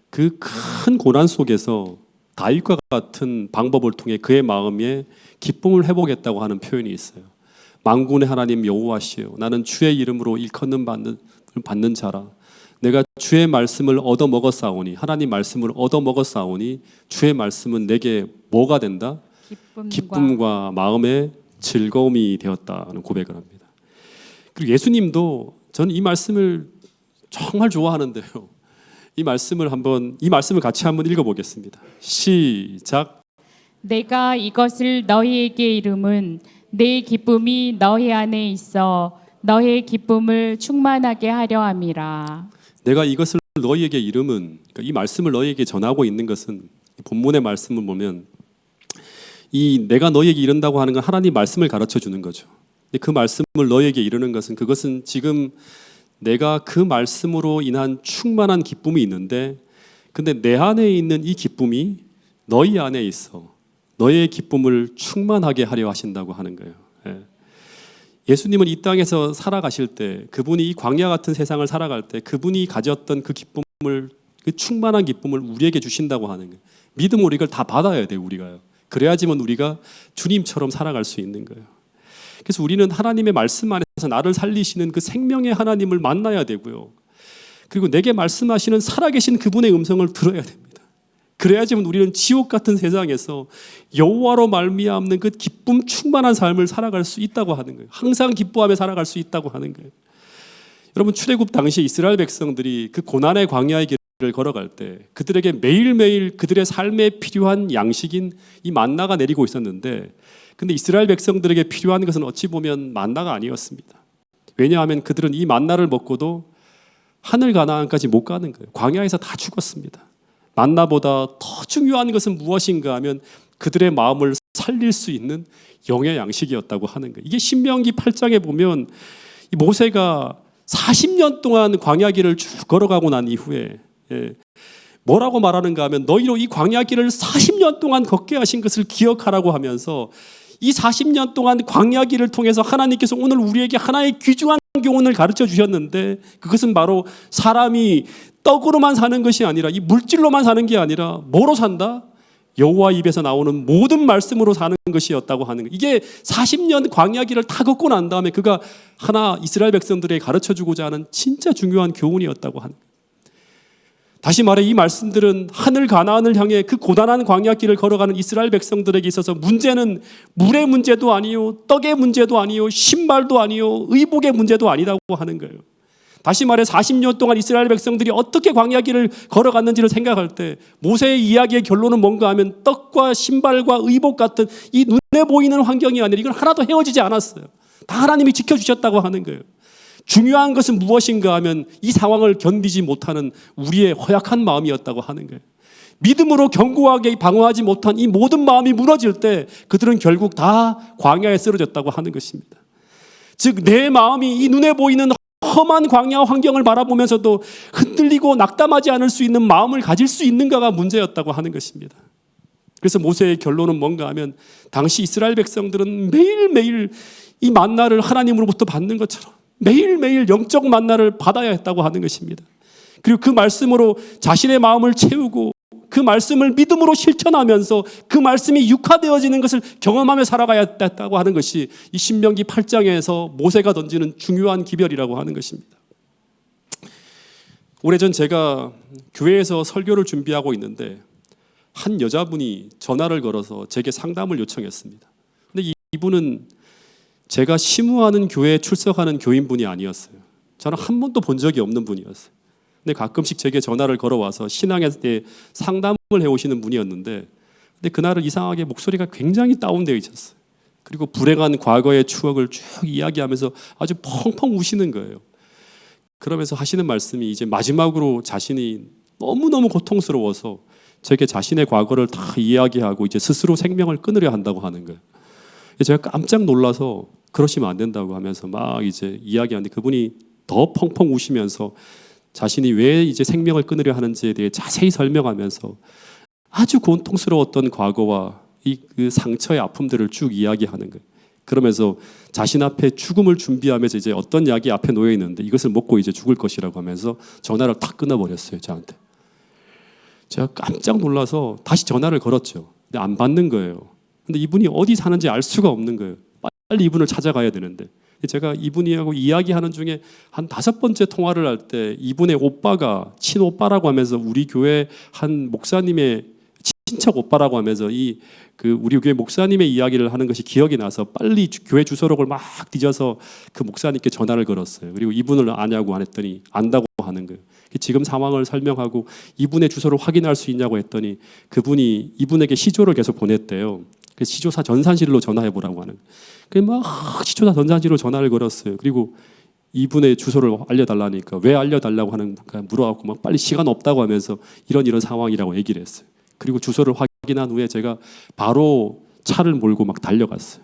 Speaker 1: 그 큰 고난 속에서 다윗과 같은 방법을 통해 그의 마음에 기쁨을 회복했다고 하는 표현이 있어요. 만군의 하나님 여호와시여, 나는 주의 이름으로 일컫는 받는 자라. 내가 주의 말씀을 얻어 먹었사오니, 하나님 말씀을 얻어 먹었사오니 주의 말씀은 내게 뭐가 된다? 기쁨과 마음의 즐거움이 되었다는 고백을 합니다. 그리고 예수님도 저는 이 말씀을 정말 좋아하는데요. 이 말씀을 같이 한번 읽어보겠습니다. 시작.
Speaker 2: 내가 이것을 너희에게 이름은 내 기쁨이 너희 안에 있어 너의 기쁨을 충만하게 하려 함이라.
Speaker 1: 내가 이것을 너희에게 이름은, 그러니까 이 말씀을 너희에게 전하고 있는 것은 본문의 말씀을 보면 이 내가 너희에게 이른다고 하는 건 하나님 말씀을 가르쳐 주는 거죠. 그 말씀을 너희에게 이르는 것은 그것은 지금 내가 그 말씀으로 인한 충만한 기쁨이 있는데 근데 내 안에 있는 이 기쁨이 너희 안에 있어 너의 기쁨을 충만하게 하려 하신다고 하는 거예요. 예수님은 이 땅에서 살아가실 때 그분이 이 광야 같은 세상을 살아갈 때 그분이 가졌던 그 기쁨을, 그 충만한 기쁨을 우리에게 주신다고 하는 거예요. 믿음으로 이걸 다 받아야 돼요, 우리가요. 그래야지만 우리가 주님처럼 살아갈 수 있는 거예요. 그래서 우리는 하나님의 말씀 안에서 나를 살리시는 그 생명의 하나님을 만나야 되고요. 그리고 내게 말씀하시는 살아계신 그분의 음성을 들어야 됩니다. 그래야지만 우리는 지옥 같은 세상에서 여호와로 말미암는 그 기쁨 충만한 삶을 살아갈 수 있다고 하는 거예요. 항상 기뻐하며 살아갈 수 있다고 하는 거예요. 여러분, 출애굽 당시 이스라엘 백성들이 그 고난의 광야의 길을 걸어갈 때 그들에게 매일매일 그들의 삶에 필요한 양식인 이 만나가 내리고 있었는데, 근데 이스라엘 백성들에게 필요한 것은 어찌 보면 만나가 아니었습니다. 왜냐하면 그들은 이 만나를 먹고도 하늘 가나안까지 못 가는 거예요. 광야에서 다 죽었습니다. 만나보다 더 중요한 것은 무엇인가 하면 그들의 마음을 살릴 수 있는 영의 양식이었다고 하는 거예요. 이게 신명기 8장에 보면 이 모세가 40년 동안 광야길을 쭉 걸어가고 난 이후에 뭐라고 말하는가 하면 너희로 이 광야길을 40년 동안 걷게 하신 것을 기억하라고 하면서 이 40년 동안 광야길을 통해서 하나님께서 오늘 우리에게 하나의 귀중한 교훈을 가르쳐 주셨는데, 그것은 바로 사람이 떡으로만 사는 것이 아니라, 이 물질로만 사는 게 아니라 뭐로 산다? 여호와 입에서 나오는 모든 말씀으로 사는 것이었다고 하는 거예요. 이게 40년 광야길을 다 걷고 난 다음에 그가 하나 이스라엘 백성들에게 가르쳐 주고자 하는 진짜 중요한 교훈이었다고 하는 거예요. 다시 말해 이 말씀들은 하늘 가나안을 향해 그 고단한 광야길을 걸어가는 이스라엘 백성들에게 있어서 문제는 물의 문제도 아니요, 떡의 문제도 아니요, 신발도 아니요, 의복의 문제도 아니라고 하는 거예요. 다시 말해 40년 동안 이스라엘 백성들이 어떻게 광야길을 걸어갔는지를 생각할 때 모세의 이야기의 결론은 뭔가 하면 떡과 신발과 의복 같은 이 눈에 보이는 환경이 아니라 이건 하나도 헤어지지 않았어요. 다 하나님이 지켜주셨다고 하는 거예요. 중요한 것은 무엇인가 하면 이 상황을 견디지 못하는 우리의 허약한 마음이었다고 하는 거예요. 믿음으로 견고하게 방어하지 못한 이 모든 마음이 무너질 때 그들은 결국 다 광야에 쓰러졌다고 하는 것입니다. 즉 내 마음이 이 눈에 보이는 험한 광야 환경을 바라보면서도 흔들리고 낙담하지 않을 수 있는 마음을 가질 수 있는가가 문제였다고 하는 것입니다. 그래서 모세의 결론은 뭔가 하면 당시 이스라엘 백성들은 매일매일 이 만나를 하나님으로부터 받는 것처럼 매일매일 영적 만나를 받아야 했다고 하는 것입니다. 그리고 그 말씀으로 자신의 마음을 채우고 그 말씀을 믿음으로 실천하면서 그 말씀이 육화되어지는 것을 경험하며 살아가야 했다고 하는 것이 이 신명기 8장에서 모세가 던지는 중요한 기별이라고 하는 것입니다. 오래전 제가 교회에서 설교를 준비하고 있는데 한 여자분이 전화를 걸어서 제게 상담을 요청했습니다. 근데 이분은 제가 심우하는 교회에 출석하는 교인분이 아니었어요. 저는 한 번도 본 적이 없는 분이었어요. 근데 가끔씩 제게 전화를 걸어와서 신앙에 대해 상담을 해오시는 분이었는데, 근데 그날은 이상하게 목소리가 굉장히 다운되어 있었어요. 그리고 불행한 과거의 추억을 쭉 이야기하면서 아주 펑펑 우시는 거예요. 그러면서 하시는 말씀이 이제 마지막으로 자신이 너무너무 고통스러워서 제게 자신의 과거를 다 이야기하고 이제 스스로 생명을 끊으려 한다고 하는 거예요. 제가 깜짝 놀라서 그러시면 안 된다고 하면서 막 이제 이야기하는데 그분이 더 펑펑 우시면서 자신이 왜 이제 생명을 끊으려 하는지에 대해 자세히 설명하면서 아주 고통스러웠던 과거와 그 상처의 아픔들을 쭉 이야기하는 거예요. 그러면서 자신 앞에 죽음을 준비하면서 이제 어떤 약이 앞에 놓여 있는데 이것을 먹고 이제 죽을 것이라고 하면서 전화를 탁 끊어버렸어요, 저한테. 제가 깜짝 놀라서 다시 전화를 걸었죠. 근데 안 받는 거예요. 근데 이분이 어디 사는지 알 수가 없는 거예요. 빨리 이분을 찾아가야 되는데. 제가 이분이하고 이야기하는 중에 한 5번째 통화를 할 때 이분의 오빠가 친오빠라고 하면서 우리 교회 한 목사님의 친척 오빠라고 하면서 우리 교회 목사님의 이야기를 하는 것이 기억이 나서 빨리 교회 주소록을 막 뒤져서 그 목사님께 전화를 걸었어요. 그리고 이분을 아냐고 했더니 안다고 하는 거예요. 지금 상황을 설명하고 이분의 주소를 확인할 수 있냐고 했더니 그분이 이분에게 시조를 계속 보냈대요. 그래서 시조사 전산실로 전화해 보라고 하는. 그래서 막 시조사 전산실로 전화를 걸었어요. 그리고 이분의 주소를 알려달라니까 왜 알려달라고 하는 물어갖고 막 빨리 시간 없다고 하면서 이런 상황이라고 얘기를 했어요. 그리고 주소를 확인한 후에 제가 바로 차를 몰고 막 달려갔어요.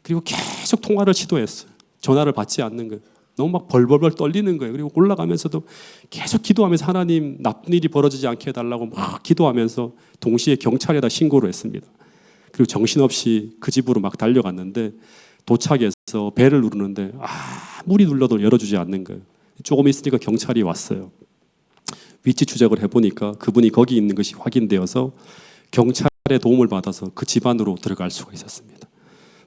Speaker 1: 그리고 계속 통화를 시도했어요. 전화를 받지 않는 거예요. 너무 막 벌벌벌 떨리는 거예요. 그리고 올라가면서도 계속 기도하면서 하나님 나쁜 일이 벌어지지 않게 해달라고 막 기도하면서 동시에 경찰에다 신고를 했습니다. 그리고 정신없이 그 집으로 막 달려갔는데 도착해서 벨을 누르는데 아무리 눌러도 열어주지 않는 거예요. 조금 있으니까 경찰이 왔어요. 위치 추적을 해보니까 그분이 거기 있는 것이 확인되어서 경찰의 도움을 받아서 그 집 안으로 들어갈 수가 있었습니다.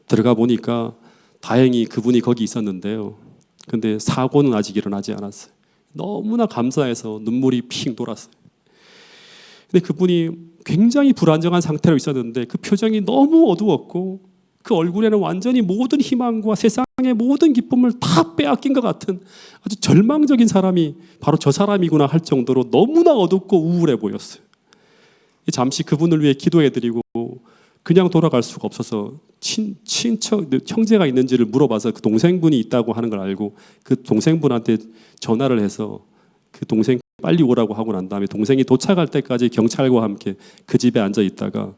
Speaker 1: 들어가 보니까 다행히 그분이 거기 있었는데요. 근데 사고는 아직 일어나지 않았어요. 너무나 감사해서 눈물이 핑 돌았어요. 근데 그분이 굉장히 불안정한 상태로 있었는데 그 표정이 너무 어두웠고 그 얼굴에는 완전히 모든 희망과 세상의 모든 기쁨을 다 빼앗긴 것 같은 아주 절망적인 사람이 바로 저 사람이구나 할 정도로 너무나 어둡고 우울해 보였어요. 잠시 그분을 위해 기도해드리고 그냥 돌아갈 수가 없어서 친척, 형제가 있는지를 물어봐서 그 동생분이 있다고 하는 걸 알고 그 동생분한테 전화를 해서 그 동생 빨리 오라고 하고 난 다음에 동생이 도착할 때까지 경찰과 함께 그 집에 앉아 있다가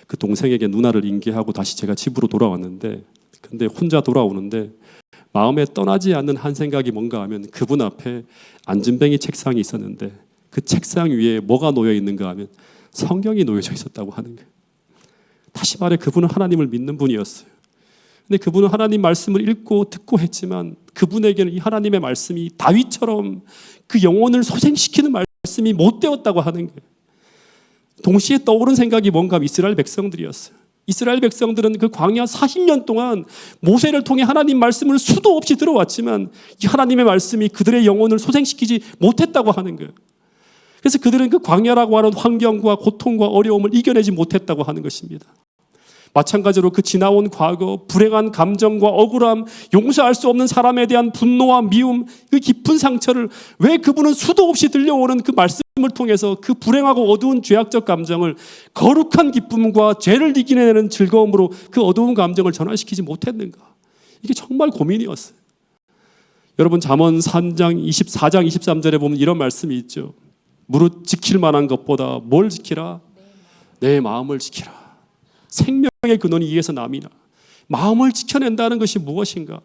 Speaker 1: 그 동생에게 누나를 인계하고 다시 제가 집으로 돌아왔는데, 근데 혼자 돌아오는데 마음에 떠나지 않는 한 생각이 뭔가 하면 그분 앞에 안진뱅이 책상이 있었는데 그 책상 위에 뭐가 놓여 있는가 하면 성경이 놓여져 있었다고 하는 거예요. 다시 말해 그분은 하나님을 믿는 분이었어요. 근데 그분은 하나님 말씀을 읽고 듣고 했지만 그분에게는 이 하나님의 말씀이 다윗처럼 그 영혼을 소생시키는 말씀이 못 되었다고 하는 거예요. 동시에 떠오른 생각이 뭔가 하면 이스라엘 백성들이었어요. 이스라엘 백성들은 그 광야 40년 동안 모세를 통해 하나님 말씀을 수도 없이 들어왔지만 이 하나님의 말씀이 그들의 영혼을 소생시키지 못했다고 하는 거예요. 그래서 그들은 그 광야라고 하는 환경과 고통과 어려움을 이겨내지 못했다고 하는 것입니다. 마찬가지로 그 지나온 과거, 불행한 감정과 억울함, 용서할 수 없는 사람에 대한 분노와 미움, 그 깊은 상처를 왜 그분은 수도 없이 들려오는 그 말씀을 통해서 그 불행하고 어두운 죄악적 감정을 거룩한 기쁨과 죄를 이겨내는 즐거움으로 그 어두운 감정을 전환시키지 못했는가? 이게 정말 고민이었어요. 여러분 잠언 3장 24장 23절에 보면 이런 말씀이 있죠. 무릇 지킬 만한 것보다 뭘 지키라? 내 마음을 지키라. 생명의 근원이 이에서 남이나. 마음을 지켜낸다는 것이 무엇인가?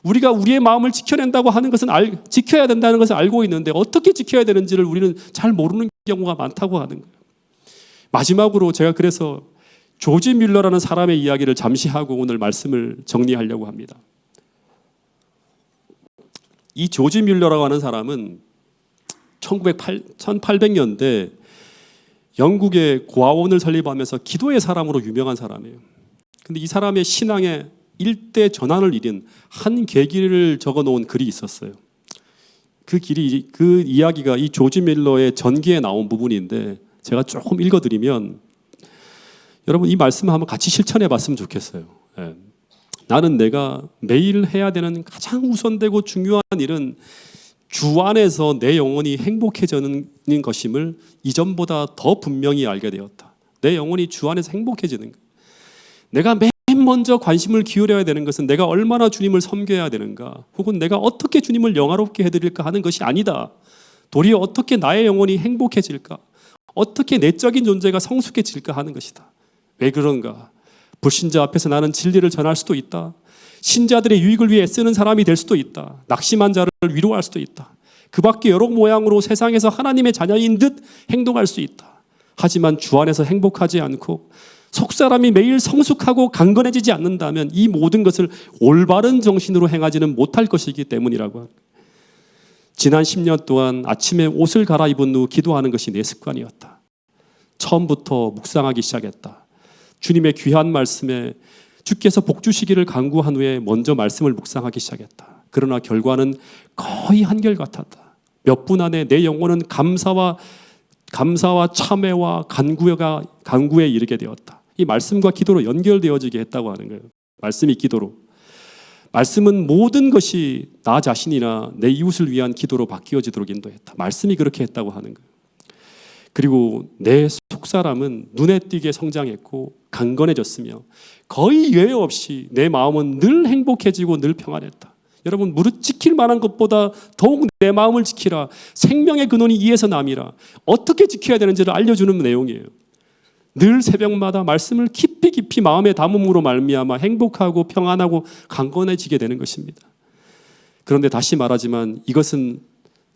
Speaker 1: 우리가 우리의 마음을 지켜낸다고 하는 것은 지켜야 된다는 것을 알고 있는데 어떻게 지켜야 되는지를 우리는 잘 모르는 경우가 많다고 하는 거예요. 마지막으로 제가 그래서 조지 뮬러라는 사람의 이야기를 잠시 하고 오늘 말씀을 정리하려고 합니다. 이 조지 뮬러라고 하는 사람은 1800년대 영국의 고아원을 설립하면서 기도의 사람으로 유명한 사람이에요. 근데 이 사람의 신앙의 일대 전환을 이룬 한 계기를 적어놓은 글이 있었어요. 그 이야기가 이 조지 밀러의 전기에 나온 부분인데 제가 조금 읽어드리면 여러분 이 말씀을 한번 같이 실천해 봤으면 좋겠어요. 예. 나는 내가 매일 해야 되는 가장 우선되고 중요한 일은 주 안에서 내 영혼이 행복해지는 것임을 이전보다 더 분명히 알게 되었다. 내 영혼이 주 안에서 행복해지는 것. 내가 맨 먼저 관심을 기울여야 되는 것은 내가 얼마나 주님을 섬겨야 되는가, 혹은 내가 어떻게 주님을 영화롭게 해드릴까 하는 것이 아니다. 도리어 어떻게 나의 영혼이 행복해질까, 어떻게 내적인 존재가 성숙해질까 하는 것이다. 왜 그런가? 불신자 앞에서 나는 진리를 전할 수도 있다. 신자들의 유익을 위해 애쓰는 사람이 될 수도 있다. 낙심한 자를 위로할 수도 있다. 그 밖에 여러 모양으로 세상에서 하나님의 자녀인 듯 행동할 수 있다. 하지만 주 안에서 행복하지 않고 속사람이 매일 성숙하고 강건해지지 않는다면 이 모든 것을 올바른 정신으로 행하지는 못할 것이기 때문이라고 합니다. 지난 10년 동안 아침에 옷을 갈아입은 후 기도하는 것이 내 습관이었다. 처음부터 묵상하기 시작했다. 주님의 귀한 말씀에 주께서 복 주시기를 간구한 후에 먼저 말씀을 묵상하기 시작했다. 그러나 결과는 거의 한결같았다. 몇 분 안에 내 영혼은 감사와 참회와 간구에 이르게 되었다. 이 말씀과 기도로 연결되어지게 했다고 하는 거예요. 말씀이 기도로. 말씀은 모든 것이 나 자신이나 내 이웃을 위한 기도로 바뀌어지도록 인도했다. 말씀이 그렇게 했다고 하는 거예요. 그리고 내 속사람은 눈에 띄게 성장했고 강건해졌으며 거의 예외 없이 내 마음은 늘 행복해지고 늘 평안했다. 여러분, 무릇 지킬 만한 것보다 더욱 내 마음을 지키라. 생명의 근원이 이에서 남이라. 어떻게 지켜야 되는지를 알려주는 내용이에요. 늘 새벽마다 말씀을 깊이 마음에 담음으로 말미암아 행복하고 평안하고 강건해지게 되는 것입니다. 그런데 다시 말하지만 이것은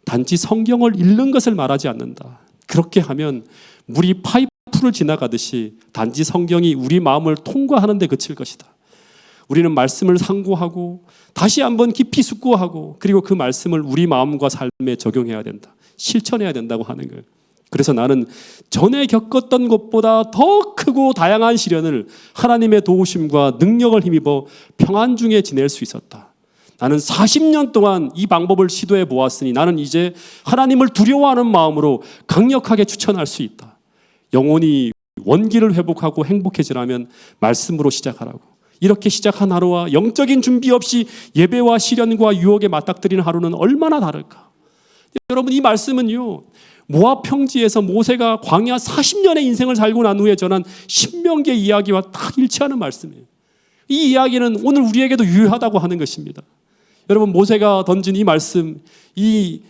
Speaker 1: 단지 성경을 읽는 것을 말하지 않는다. 그렇게 하면 물이 파이프를 지나가듯이 단지 성경이 우리 마음을 통과하는 데 그칠 것이다. 우리는 말씀을 상고하고 다시 한번 깊이 숙고하고 그리고 그 말씀을 우리 마음과 삶에 적용해야 된다. 실천해야 된다고 하는 거예요. 그래서 나는 전에 겪었던 것보다 더 크고 다양한 시련을 하나님의 도우심과 능력을 힘입어 평안 중에 지낼 수 있었다. 나는 40년 동안 이 방법을 시도해 보았으니 나는 이제 하나님을 두려워하는 마음으로 강력하게 추천할 수 있다. 영혼이 원기를 회복하고 행복해지려면 말씀으로 시작하라고. 이렇게 시작한 하루와 영적인 준비 없이 예배와 시련과 유혹에 맞닥뜨리는 하루는 얼마나 다를까? 여러분, 이 말씀은요, 모압 평지에서 모세가 광야 40년의 인생을 살고 난 후에 전한 신명기의 이야기와 딱 일치하는 말씀이에요. 이 이야기는 오늘 우리에게도 유효하다고 하는 것입니다. 여러분, 모세가 던진 이 말씀, 이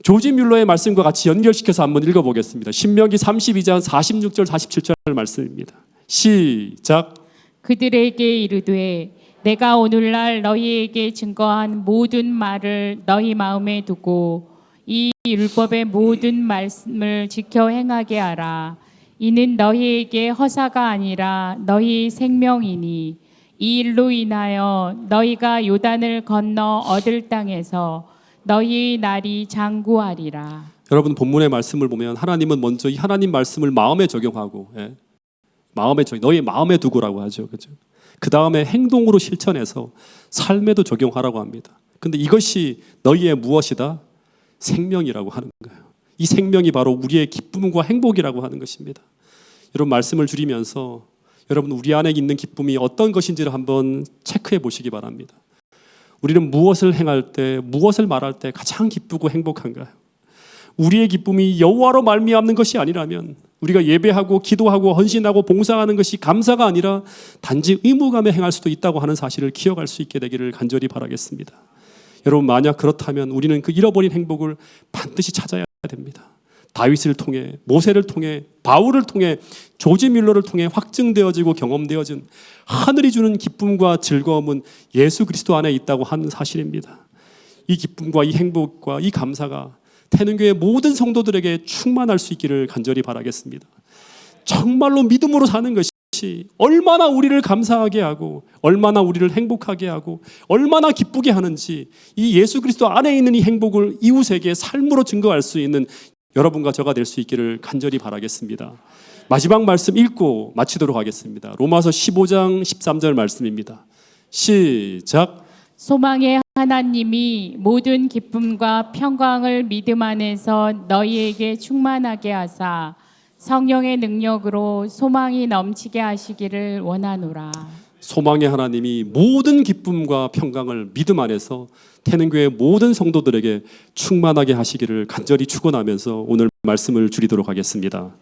Speaker 1: 조지 뮬러의 말씀과 같이 연결시켜서 한번 읽어보겠습니다. 신명기 32장 46절 47절 말씀입니다. 시작.
Speaker 2: 그들에게 이르되 내가 오늘날 너희에게 증거한 모든 말을 너희 마음에 두고 이 율법의 모든 말씀을 지켜 행하게 하라. 이는 너희에게 허사가 아니라 너희 생명이니 이 일로 인하여 너희가 요단을 건너 얻을 땅에서 너희의 날이 장구하리라.
Speaker 1: 여러분, 본문의 말씀을 보면 하나님은 먼저 이 하나님 말씀을 마음에 적용하고, 너희 마음에 두고라고 하죠. 그죠? 그 다음에 행동으로 실천해서 삶에도 적용하라고 합니다. 근데 이것이 너희의 무엇이다? 생명이라고 하는 거예요. 이 생명이 바로 우리의 기쁨과 행복이라고 하는 것입니다. 여러분, 말씀을 줄이면서 여러분, 우리 안에 있는 기쁨이 어떤 것인지를 한번 체크해 보시기 바랍니다. 우리는 무엇을 행할 때, 무엇을 말할 때 가장 기쁘고 행복한가요? 우리의 기쁨이 여호와로 말미암는 것이 아니라면, 우리가 예배하고 기도하고 헌신하고 봉사하는 것이 감사가 아니라 단지 의무감에 행할 수도 있다고 하는 사실을 기억할 수 있게 되기를 간절히 바라겠습니다. 여러분, 만약 그렇다면 우리는 그 잃어버린 행복을 반드시 찾아야 됩니다. 다윗을 통해, 모세를 통해, 바울을 통해, 조지 뮬러를 통해 확증되어지고 경험되어진 하늘이 주는 기쁨과 즐거움은 예수 그리스도 안에 있다고 하는 사실입니다. 이 기쁨과 이 행복과 이 감사가 태능교회 모든 성도들에게 충만할 수 있기를 간절히 바라겠습니다. 정말로 믿음으로 사는 것이 얼마나 우리를 감사하게 하고 얼마나 우리를 행복하게 하고 얼마나 기쁘게 하는지, 이 예수 그리스도 안에 있는 이 행복을 이웃에게 삶으로 증거할 수 있는 여러분과 저가 될 수 있기를 간절히 바라겠습니다. 마지막 말씀 읽고 마치도록 하겠습니다. 로마서 15장 13절 말씀입니다. 시작.
Speaker 2: 소망의 하나님이 모든 기쁨과 평강을 믿음 안에서 너희에게 충만하게 하사 성령의 능력으로 소망이 넘치게 하시기를 원하노라.
Speaker 1: 소망의 하나님이 모든 기쁨과 평강을 믿음 안에서 태능교회 모든 성도들에게 충만하게 하시기를 간절히 축원하면서 오늘 말씀을 줄이도록 하겠습니다.